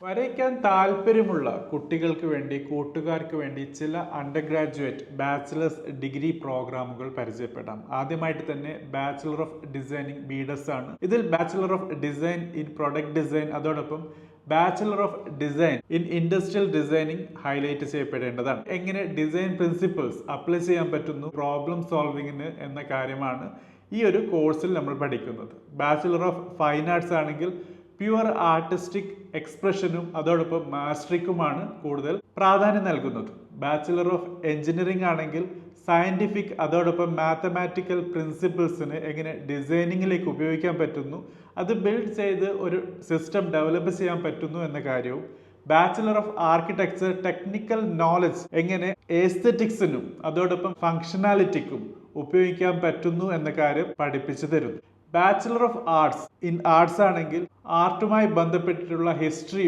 വരയ്ക്കാൻ താല്പര്യമുള്ള കുട്ടികൾക്ക് വേണ്ടി കൂട്ടുകാർക്ക് വേണ്ടി ചില അണ്ടർ ഗ്രാജുവേറ്റ് ബാച്ചിലേഴ്സ് ഡിഗ്രി പ്രോഗ്രാമുകൾ പരിചയപ്പെടാം. ആദ്യമായിട്ട് തന്നെ ബാച്ചിലർ ഓഫ് ഡിസൈനിങ് ബിഡെസ് ആണ്. ഇതിൽ bachelor of design in product design അതോടൊപ്പം bachelor of design in industrial designing highlight ചെയ്യപ്പെടേണ്ടതാണ്. എങ്ങനെ ഡിസൈൻ പ്രിൻസിപ്പിൾസ് അപ്ലൈ ചെയ്യാൻ പറ്റുന്നു പ്രോബ്ലം സോൾവിങ്ങിന് എന്ന കാര്യമാണ് ഈ ഒരു കോഴ്സിൽ നമ്മൾ പഠിക്കുന്നത്. ബാച്ചിലർ ഓഫ് ഫൈൻ ആർട്സ് ആണെങ്കിൽ പ്യുവർ ആർട്ടിസ്റ്റിക് എക്സ്പ്രഷനും അതോടൊപ്പം മാസ്റ്ററിക്കുമാണ് കൂടുതൽ പ്രാധാന്യം നൽകുന്നത്. ബാച്ചിലർ ഓഫ് എഞ്ചിനീയറിംഗ് ആണെങ്കിൽ സയന്റിഫിക് അതോടൊപ്പം മാത്തമാറ്റിക്കൽ പ്രിൻസിപ്പിൾസിന് എങ്ങനെ ഡിസൈനിങ്ങിലേക്ക് ഉപയോഗിക്കാൻ പറ്റുന്നു, അത് ബിൽഡ് ചെയ്ത് ഒരു സിസ്റ്റം ഡെവലപ്പ് ചെയ്യാൻ പറ്റുന്നു എന്ന കാര്യവും, bachelor of architecture technical knowledge എങ്ങനെ എസ്തെറ്റിക്സിനും അതോടൊപ്പം ഫങ്ഷണാലിറ്റിക്കും ഉപയോഗിക്കാൻ പറ്റുന്നു എന്ന കാര്യം പഠിപ്പിച്ചു തരുന്നു. Bachelor of arts in arts ആണെങ്കിൽ ആർട്ടുമായി ബന്ധപ്പെട്ടിട്ടുള്ള ഹിസ്റ്ററി